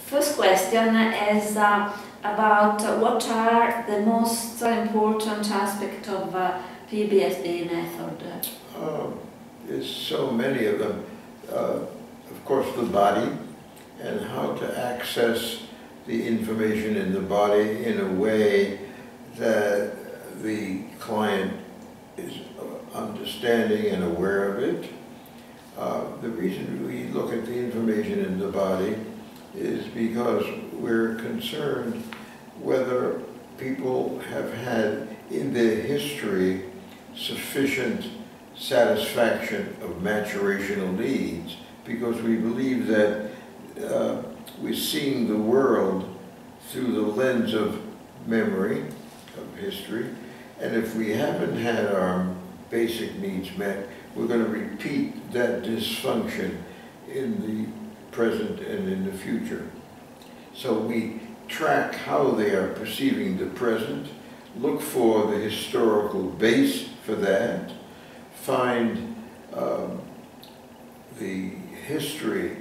First question is about what are the most important aspects of PBSD method? There's so many of them. Of course, the body and how to access the information in the body in a way that the client is understanding and aware of it. The reason we look at the information in the body is because we're concerned whether people have had in their history sufficient satisfaction of maturational needs, because we believe that we're seeing the world through the lens of memory, of history, and if we haven't had our basic needs met, we're going to repeat that dysfunction in the present and in the future. So we track how they are perceiving the present, look for the historical base for that, find the history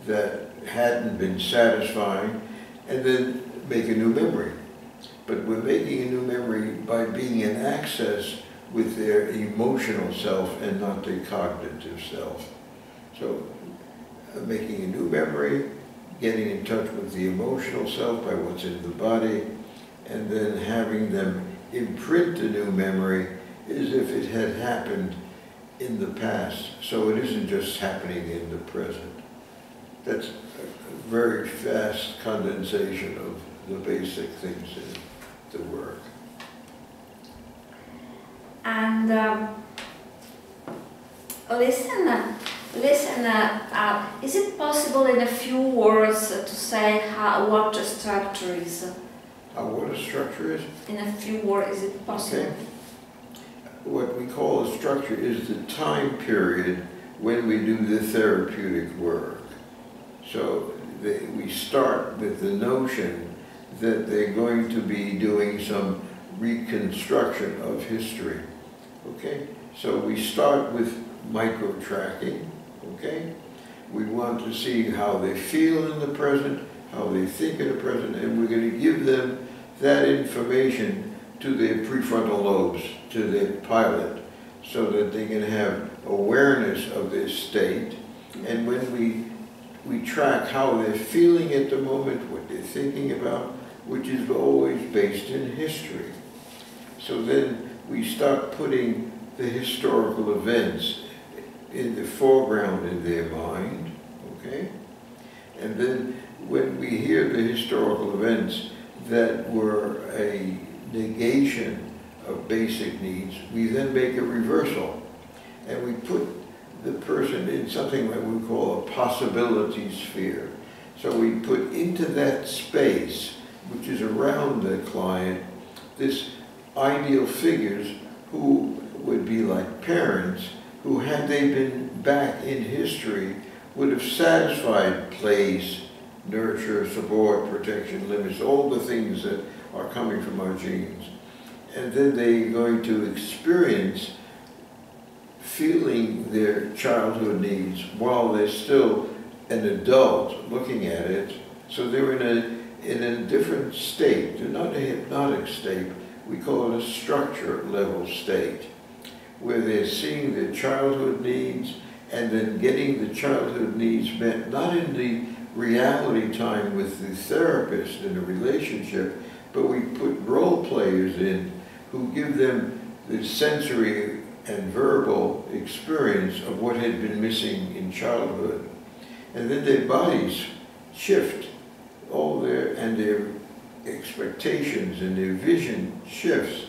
that hadn't been satisfying, and then make a new memory. But we're making a new memory by being in access with their emotional self and not their cognitive self. So making a new memory, getting in touch with the emotional self by what's in the body, and then having them imprint the new memory as if it had happened in the past. So it isn't just happening in the present. That's a very fast condensation of the basic things in the work. And is it possible in a few words to say what a structure is? What a structure is? In a few words, is it possible? Okay. What we call a structure is the time period when we do the therapeutic work. So we start with the notion that they're going to be doing some reconstruction of history. Okay? So we start with micro-tracking. Okay? We want to see how they feel in the present, how they think in the present, and we're going to give them that information to their prefrontal lobes, to their pilot, so that they can have awareness of their state. And when we track how they're feeling at the moment, what they're thinking about, which is always based in history. So then we start putting the historical events in the foreground in their mind, okay? And then when we hear the historical events that were a negation of basic needs, we then make a reversal. And we put the person in something that we call a possibility sphere. So we put into that space, which is around the client, this ideal figures who would be like parents who, had they been back in history, would have satisfied place, nurture, support, protection, limits, all the things that are coming from our genes. And then they're going to experience feeling their childhood needs while they're still an adult looking at it. So they're in a different state. They're not a hypnotic state. We call it a structure level state, where they're seeing their childhood needs and then getting the childhood needs met, not in the reality time with the therapist in a relationship, but we put role players in who give them the sensory and verbal experience of what had been missing in childhood. And then their bodies shift, their expectations and their vision shifts.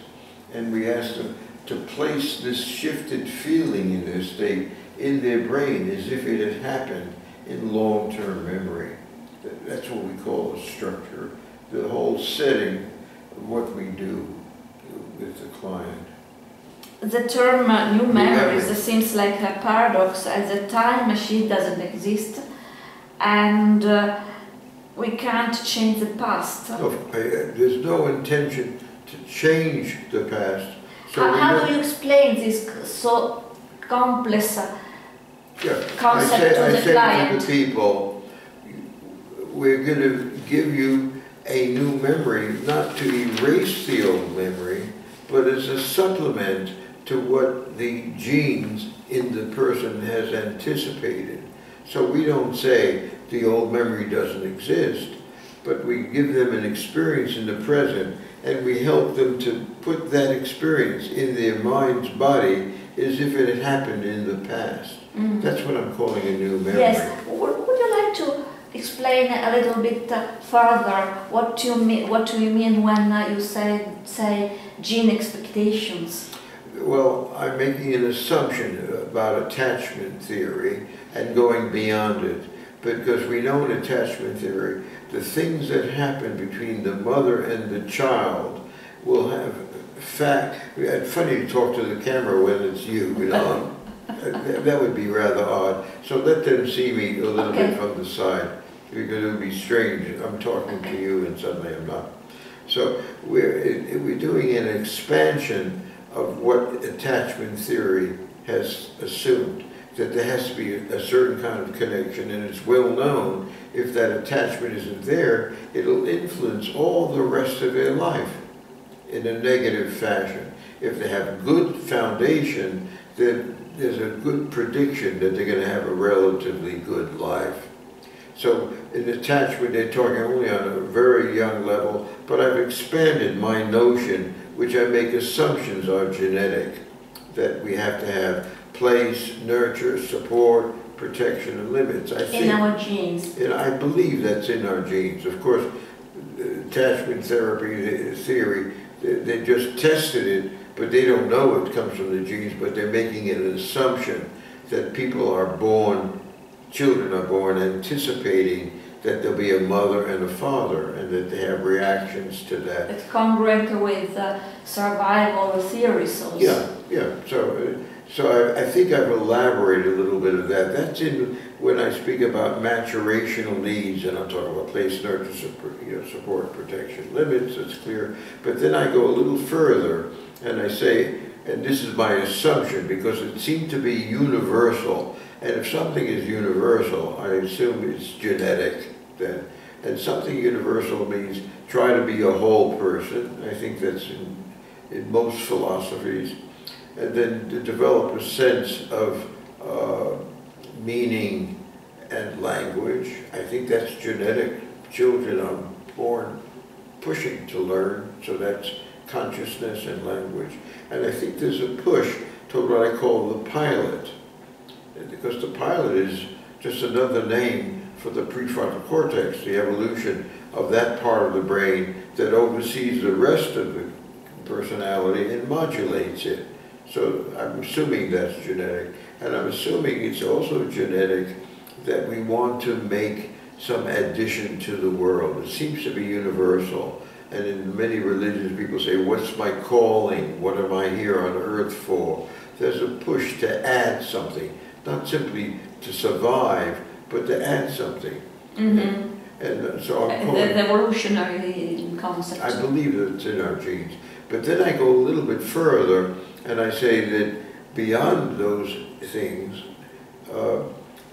And we ask them to place this shifted feeling in their state in their brain as if it had happened in long-term memory. That's what we call a structure, the whole setting of what we do with the client. The term new memories seems like a paradox. At the time, machine doesn't exist, and we can't change the past. No, there's no intention to change the past. So how do you explain this so complex concept to the client? To the people, we're going to give you a new memory, not to erase the old memory, but as a supplement to what the genes in the person has anticipated. So we don't say the old memory doesn't exist, but we give them an experience in the present, and we help them to put that experience in their mind's body as if it had happened in the past. Mm-hmm. That's what I'm calling a new memory. Yes. Would you like to explain a little bit further what do you mean when you say gene expectations? Well, I'm making an assumption about attachment theory and going beyond it, because we know in attachment theory the things that happen between the mother and the child will have fact. It's funny to talk to the camera when it's you know. That would be rather odd. So let them see me a little bit from the side, because it would be strange. I'm talking to you and suddenly I'm not. So we're doing an expansion of what attachment theory has assumed, that there has to be a certain kind of connection, and it's well known if that attachment isn't there, it'll influence all the rest of their life in a negative fashion. If they have good foundation, then there's a good prediction that they're going to have a relatively good life. So in attachment, they're talking only on a very young level, but I've expanded my notion, which I make assumptions are genetic, that we have to have place, nurture, support, protection, and limits. I think, in our genes. And I believe that's in our genes. Of course, attachment therapy theory, they just tested it, but they don't know it comes from the genes, but they're making it an assumption that people are born, children are born anticipating that there'll be a mother and a father, and that they have reactions to that. It's congruent with survival theories also. Yeah. So I think I've elaborated a little bit of that. That's in when I speak about maturational needs, and I'm talking about place, nurture, support, protection, limits. It's clear. But then I go a little further, and I say, and this is my assumption because it seemed to be universal. And if something is universal, I assume it's genetic then. And something universal means try to be a whole person. I think that's in most philosophies. And then to develop a sense of meaning and language. I think that's genetic. Children are born pushing to learn, so that's consciousness and language. And I think there's a push to what I call the pilot, because the pilot is just another name for the prefrontal cortex, the evolution of that part of the brain that oversees the rest of the personality and modulates it. So I'm assuming that's genetic, and I'm assuming it's also genetic that we want to make some addition to the world. It seems to be universal, and in many religions people say, what's my calling? What am I here on earth for? There's a push to add something, not simply to survive, but to add something. Mm-hmm. And so I'm calling, the evolutionary concept. I believe that it's in our genes. But then I go a little bit further, and I say that beyond those things,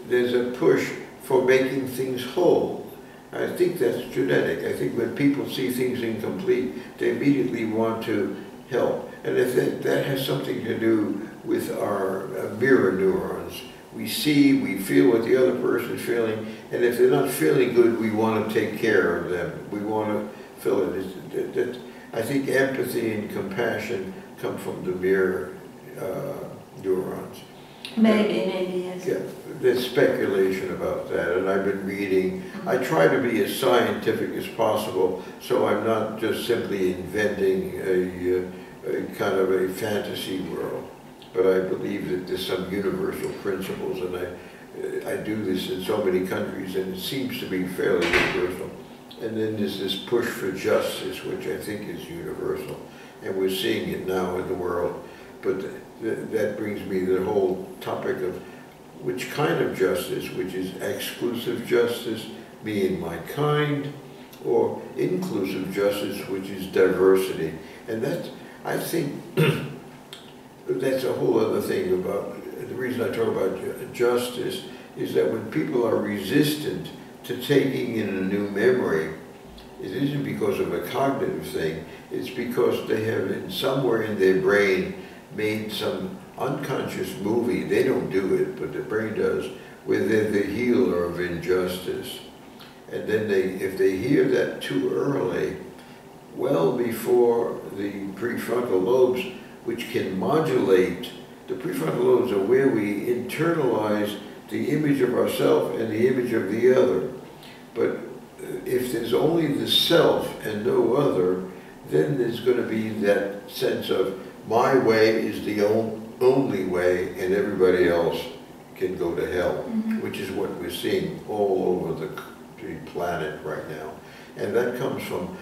there's a push for making things whole. I think that's genetic. I think when people see things incomplete, they immediately want to help. And if that has something to do with our mirror neurons. We see, we feel what the other person is feeling, and if they're not feeling good, we want to take care of them. We want to feel it. I think empathy and compassion come from the mirror neurons. Maybe, yes. Yeah, there's speculation about that, and I've been reading. I try to be as scientific as possible, so I'm not just simply inventing a kind of a fantasy world. But I believe that there's some universal principles, and I do this in so many countries, and it seems to be fairly universal. And then there's this push for justice, which I think is universal, and we're seeing it now in the world. But that brings me to the whole topic of which kind of justice, which is exclusive justice, me and my kind, or inclusive justice, which is diversity. And that's, I think, that's a whole other thing about, the reason I talk about justice is that when people are resistant to taking in a new memory, it isn't because of a cognitive thing, it's because they have somewhere in their brain made some unconscious movie. They don't do it, but the brain does, where they're the healer of injustice. And then if they hear that too early, well before the prefrontal lobes, which can modulate, the prefrontal lobes are where we internalize the image of ourself and the image of the other. But if there's only the self and no other, then there's going to be that sense of my way is the only way and everybody else can go to hell, which is what we're seeing all over the planet right now. And that comes from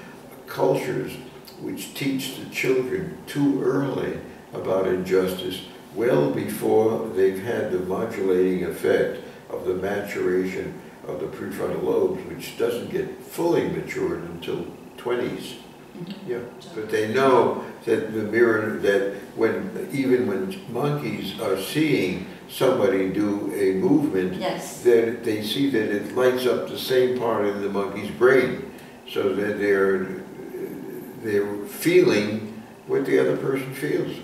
cultures which teach the children too early about injustice, well before they've had the modulating effect of the maturation of the prefrontal lobes, which doesn't get fully matured until 20s. Yeah, but they know that the mirror, that even when monkeys are seeing somebody do a movement, yes, that they see that it lights up the same part of the monkey's brain, so that they're feeling what the other person feels.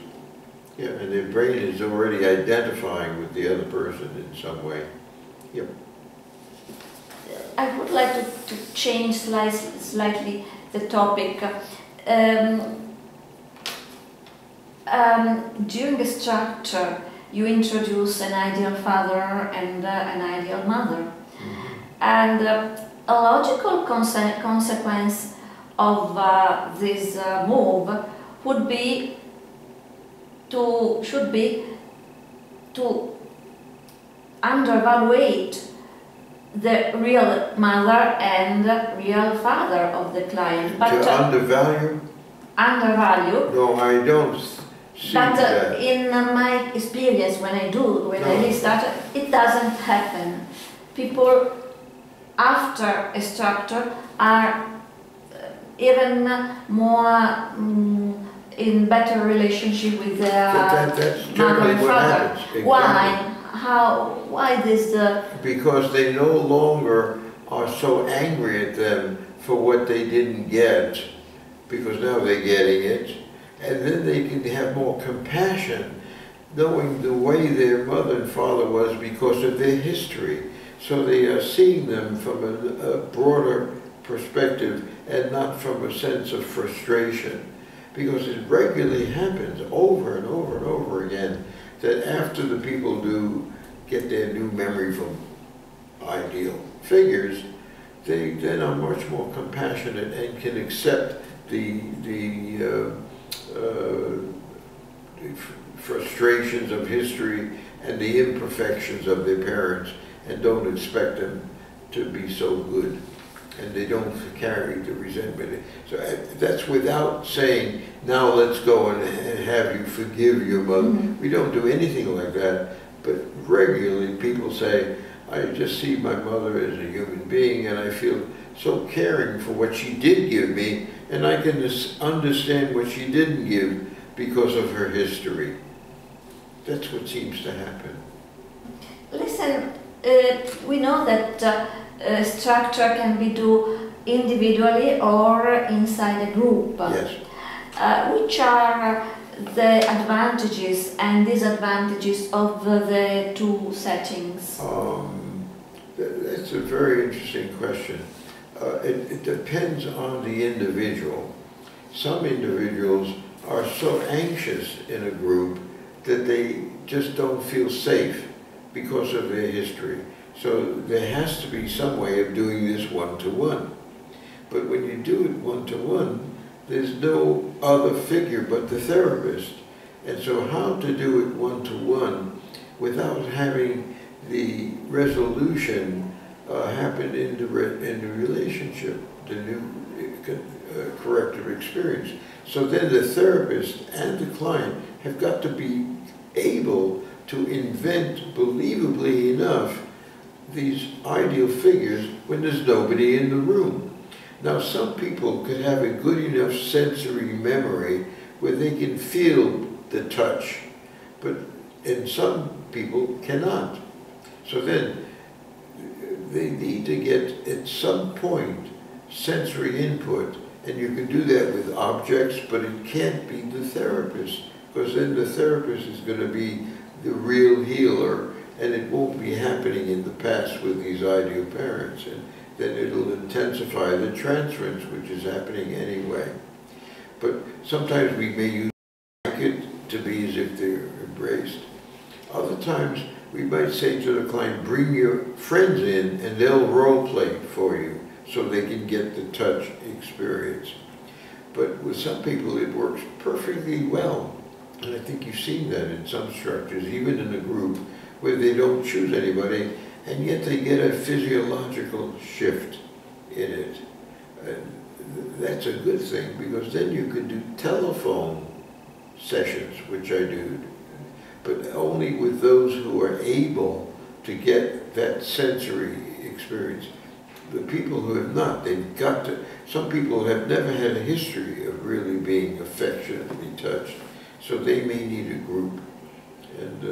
Yeah, and their brain is already identifying with the other person in some way. Yep. I would like to change slightly the topic. During the structure, you introduce an ideal father and an ideal mother. And a logical consequence of this move should be to undervalue the real mother and real father of the client. But to undervalue? Undervalue. No, I don't see that. In my experience, when I restart, it doesn't happen. People after a structure are even more in better relationship with their mother and father. Exactly. Why? Why this? Because they no longer are so angry at them for what they didn't get, because now they're getting it, and then they can have more compassion, knowing the way their mother and father was because of their history. So they are seeing them from a broader perspective and not from a sense of frustration. Because it regularly happens over and over and over again that after the people do get their new memory from ideal figures, they then are much more compassionate and can accept the frustrations of history and the imperfections of their parents, and don't expect them to be so good, and they don't carry the resentment. So that's without saying, now let's go and have you forgive your mother. We don't do anything like that, but regularly people say, I just see my mother as a human being and I feel so caring for what she did give me, and I can understand what she didn't give because of her history. That's what seems to happen. Listen, we know that structure can be done individually or inside a group. Yes. Which are the advantages and disadvantages of the two settings? That's a very interesting question. It depends on the individual. Some individuals are so anxious in a group that they just don't feel safe because of their history. So there has to be some way of doing this one-to-one. But when you do it one-to-one, there's no other figure but the therapist. And so how to do it one-to-one without having the resolution happen in the relationship, the new corrective experience. So then the therapist and the client have got to be able to invent, believably enough, these ideal figures when there's nobody in the room. Now, some people could have a good enough sensory memory where they can feel the touch, and some people cannot. So then they need to get, at some point, sensory input, and you can do that with objects, but it can't be the therapist, because then the therapist is going to be the real healer, and it won't be happening in the past with these ideal parents, and then it'll intensify the transference, which is happening anyway. But sometimes we may use it to be as if they're embraced. Other times we might say to the client, bring your friends in and they'll role play for you so they can get the touch experience. But with some people it works perfectly well. And I think you've seen that in some structures, even in a group, where they don't choose anybody, and yet they get a physiological shift in it. And that's a good thing, because then you can do telephone sessions, which I do, but only with those who are able to get that sensory experience. The people who have not, they've got to, some people have never had a history of really being affectionately touched, so they may need a group, and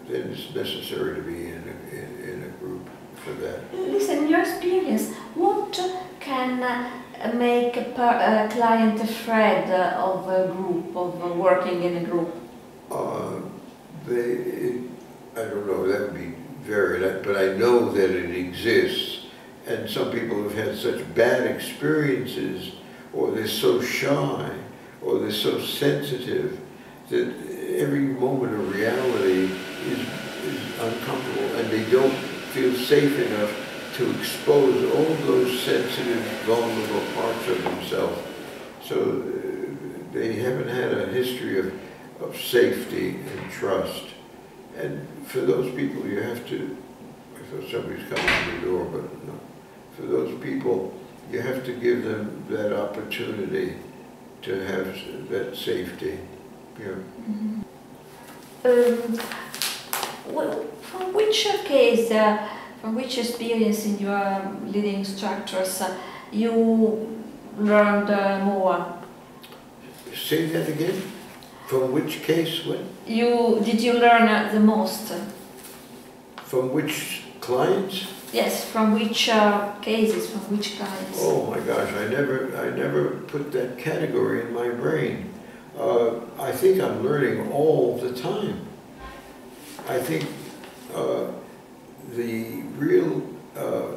then it's necessary to be in a group for that. Listen, in your experience, what can make a client afraid of a group, of working in a group? I don't know, that would be varied, but I know that it exists, and some people have had such bad experiences, or they're so shy, or they're so sensitive, that every moment of reality is uncomfortable, and they don't feel safe enough to expose all those sensitive, vulnerable parts of themselves. So they haven't had a history of safety and trust. And for those people, you have to, I thought somebody's coming to the door, but no. For those people, you have to give them that opportunity to have that safety. Yeah. Mm-hmm. From which case, from which experience in your leading structures you learned more? Say that again? From which case? What? Did you learn the most? From which clients? Yes, from which cases, from which clients? Oh my gosh, I never put that category in my brain. I think I'm learning all the time. I think the real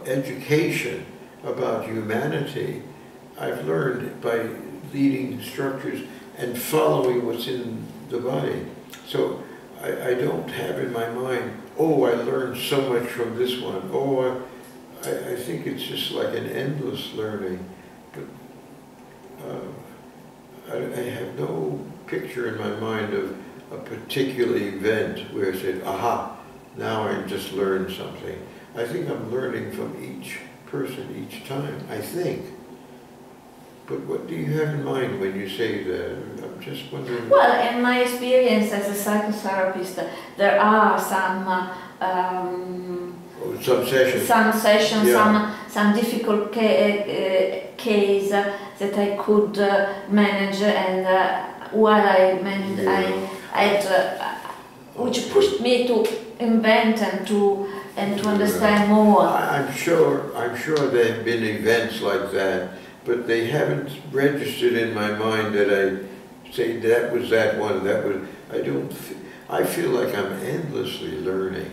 education about humanity I've learned by leading structures and following what's in the body. So I don't have in my mind, oh, I learned so much from this one. Oh, I think it's just like an endless learning. But I have no picture in my mind of a particular event where I said, aha, now I just learned something. I think I'm learning from each person each time, I think. But what do you have in mind when you say that? I'm just wondering. Well, in my experience as a psychotherapist, there are some sessions, yeah. some difficult case that I could manage, and while I managed, yeah. I had, which pushed me to invent and to understand more. I'm sure there have been events like that, but they haven't registered in my mind that I say that was that one, that was, I feel like I'm endlessly learning,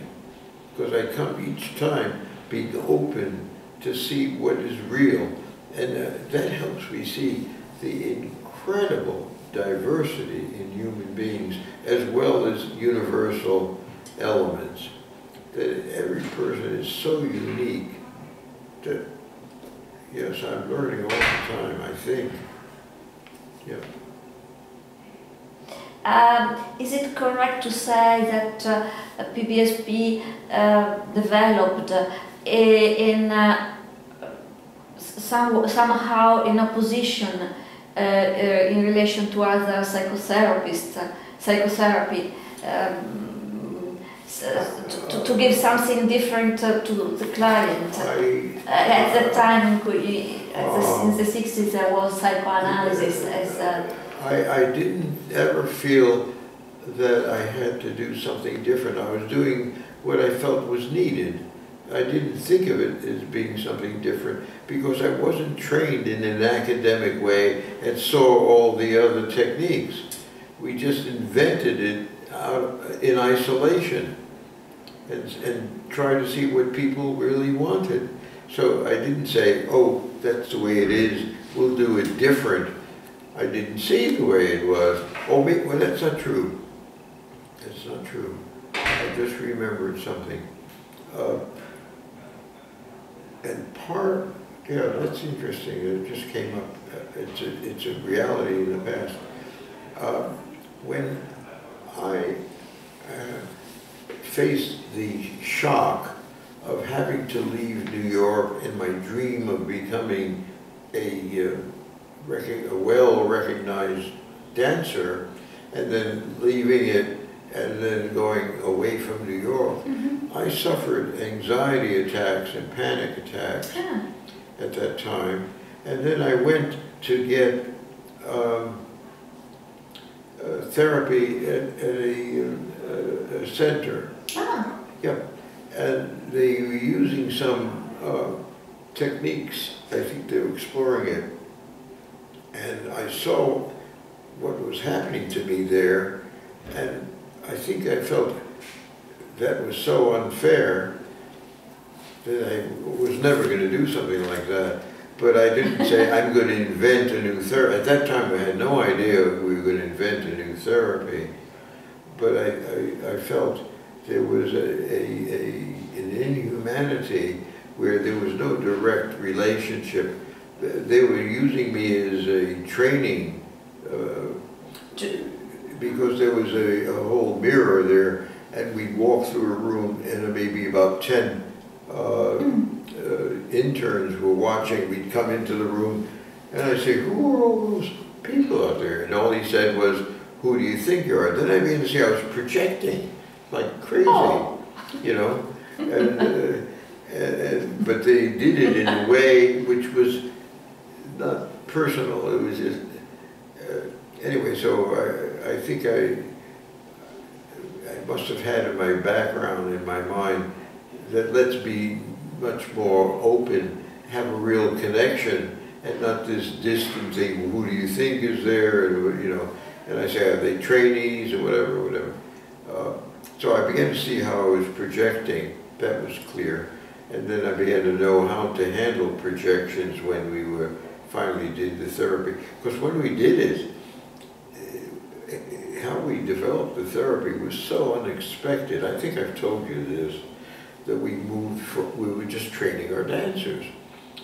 because I come each time being open to see what is real, and that helps me see the incredible diversity in human beings, as well as universal elements, that every person is so unique that, yes, I'm learning all the time, I think. Yeah. Is it correct to say that PBSP developed in somehow in opposition in relation to other psychotherapists, psychotherapy, to give something different to the client? At that time, in the 60s, there was psychoanalysis as I didn't ever feel that I had to do something different. I was doing what I felt was needed. I didn't think of it as being something different because I wasn't trained in an academic way and saw all the other techniques. We just invented it in isolation and tried to see what people really wanted. So I didn't say, oh, that's the way it is, we'll do it different. I didn't see it the way it was. Oh, wait, well, that's not true. That's not true. I just remembered something. And yeah, that's interesting. It just came up. It's a reality in the past. When I faced the shock of having to leave New York and my dream of becoming a well-recognized dancer, and then leaving it and then going away from New York, I suffered anxiety attacks and panic attacks at that time. And then I went to get therapy at a center. Yep. And they were using some techniques. I think they were exploring it. And I saw what was happening to me there, and I think I felt that was so unfair that I was never going to do something like that. But I didn't say, I'm going to invent a new therapy. At that time, I had no idea we were going to invent a new therapy. But I felt there was an inhumanity where there was no direct relationship. They were using me as a training because there was a whole mirror there, and we'd walk through a room and maybe about 10 interns were watching. We'd come into the room and I'd say, who are all those people out there? And all he said was, who do you think you are? Then I began to see I was projecting like crazy, you know. But they did it in a way which was not personal. It was just, anyway, so I think I must have had in my background, in my mind, that let's be much more open, have a real connection, and not this distant thing, who do you think is there, and, you know, and I say, are they trainees, or whatever. So I began to see how I was projecting, that was clear, and then I began to know how to handle projections when we finally did the therapy. Because when we did it, how we developed the therapy was so unexpected. I think I've told you this, that we were just training our dancers.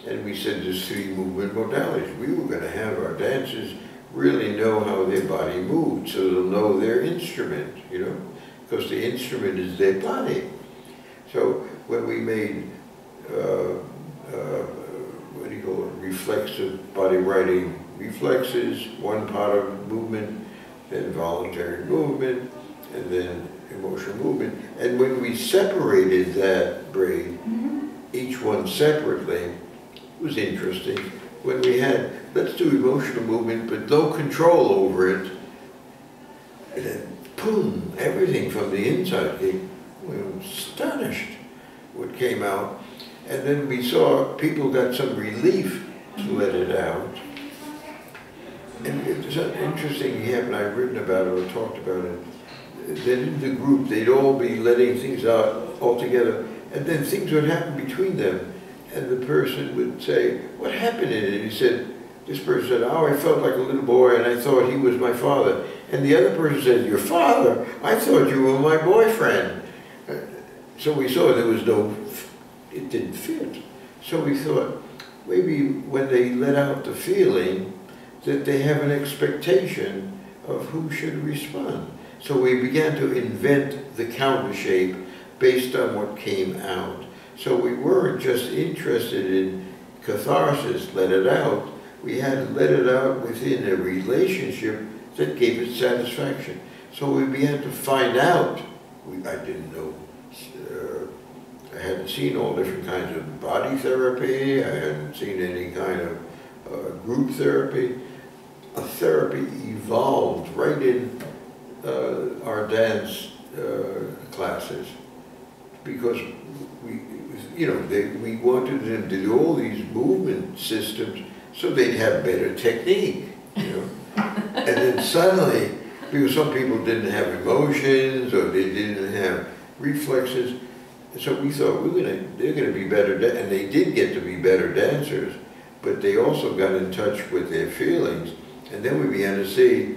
And we said there's 3 movement modalities. We were going to have our dancers really know how their body moved, so they'll know their instrument, you know, because the instrument is their body. So when we made, what do you call it, reflexive body writing reflexes, one part of movement, then voluntary movement, and then emotional movement. And when we separated that brain, each one separately, it was interesting. When we had, let's do emotional movement, but no control over it, and then, boom, everything from the inside came. We were astonished what came out. And then we saw people got some relief to let it out. And it was something interesting happened. I've written about it or talked about it. That in the group, they'd all be letting things out all together, and then things would happen between them. And the person would say, what happened in it? He said, this person said, oh, I felt like a little boy and I thought he was my father. And the other person said, your father? I thought you were my boyfriend. So we saw there was no, it didn't fit. So we thought, maybe when they let out the feeling, that they have an expectation of who should respond. So we began to invent the counter shape based on what came out. So we weren't just interested in catharsis, let it out. We had to let it out within a relationship that gave it satisfaction. So we began to find out. I didn't know. I hadn't seen all different kinds of body therapy. I hadn't seen any kind of group therapy. A therapy evolved right in our dance classes, because you know, we wanted them to do all these movement systems so they'd have better technique, you know. And then suddenly, because some people didn't have emotions or they didn't have reflexes, so we thought they're gonna be better, and they did get to be better dancers, but they also got in touch with their feelings, and then we began to see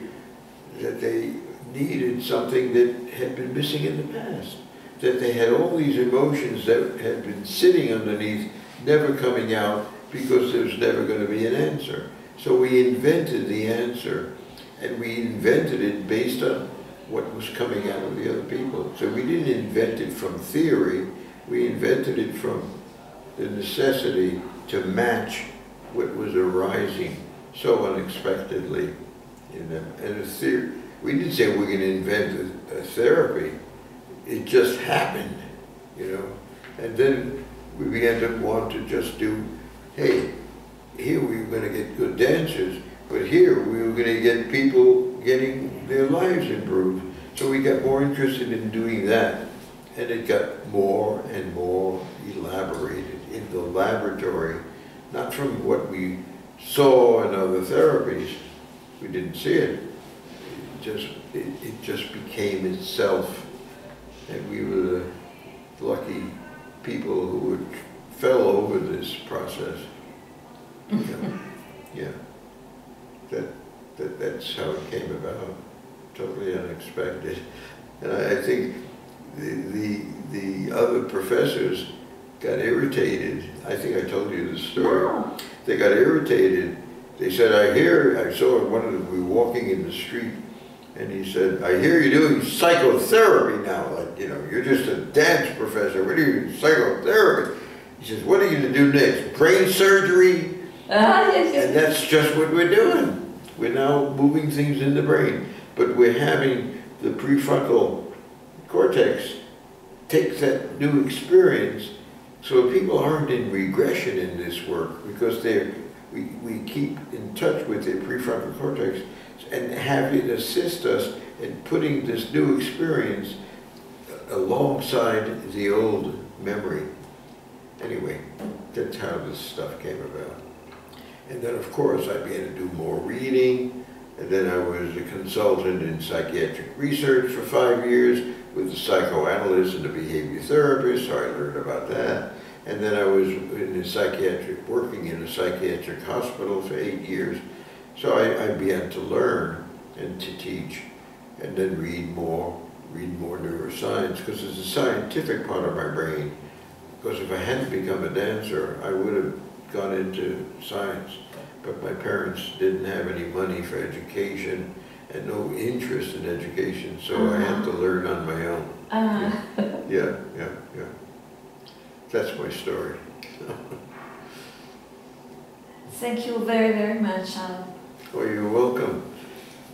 that they needed something that had been missing in the past, that they had all these emotions that had been sitting underneath, never coming out, because there was never going to be an answer. So we invented the answer, and we invented it based on what was coming out of the other people. So we didn't invent it from theory, we invented it from the necessity to match what was arising so unexpectedly in them. And we didn't say we're going to invent a therapy, it just happened, you know. And then we began to want to just do, hey, here we were going to get good dancers, but here we were going to get people getting their lives improved. So we got more interested in doing that, and it got more and more elaborated in the laboratory, not from what we saw in other therapies. We didn't see it. It just became itself, and we were the lucky people who fell over this process. Yeah, that's how it came about, totally unexpected. And I think the other professors got irritated. I think I told you the story. No. They got irritated. They said, I saw one of them, we were walking in the street, and he said, I hear you're doing psychotherapy now. Like, you know, you're just a dance professor. What are you doing? Psychotherapy? He says, what are you going to do next? Brain surgery? Yes. And that's just what we're doing. We're now moving things in the brain. But we're having the prefrontal cortex take that new experience, so people aren't in regression in this work, because we keep in touch with their prefrontal cortex and have it assist us in putting this new experience alongside the old memory. Anyway, that's how this stuff came about. And then, of course, I began to do more reading, and then I was a consultant in psychiatric research for 5 years with the psychoanalyst and the behavior therapist, so I learned about that. And then I was working in a psychiatric hospital for 8 years. So I began to learn and to teach, and then read more neuroscience, because it's a scientific part of my brain. Because if I hadn't become a dancer, I would have gone into science. But my parents didn't have any money for education and no interest in education, so I had to learn on my own. Yeah. That's my story. Thank you very, very much, Alan. Oh, you're welcome.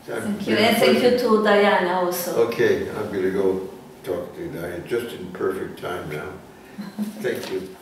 Thank you, and thank you to Diana also. Okay, I'm going to go talk to Diana, just in perfect time now. Thank you.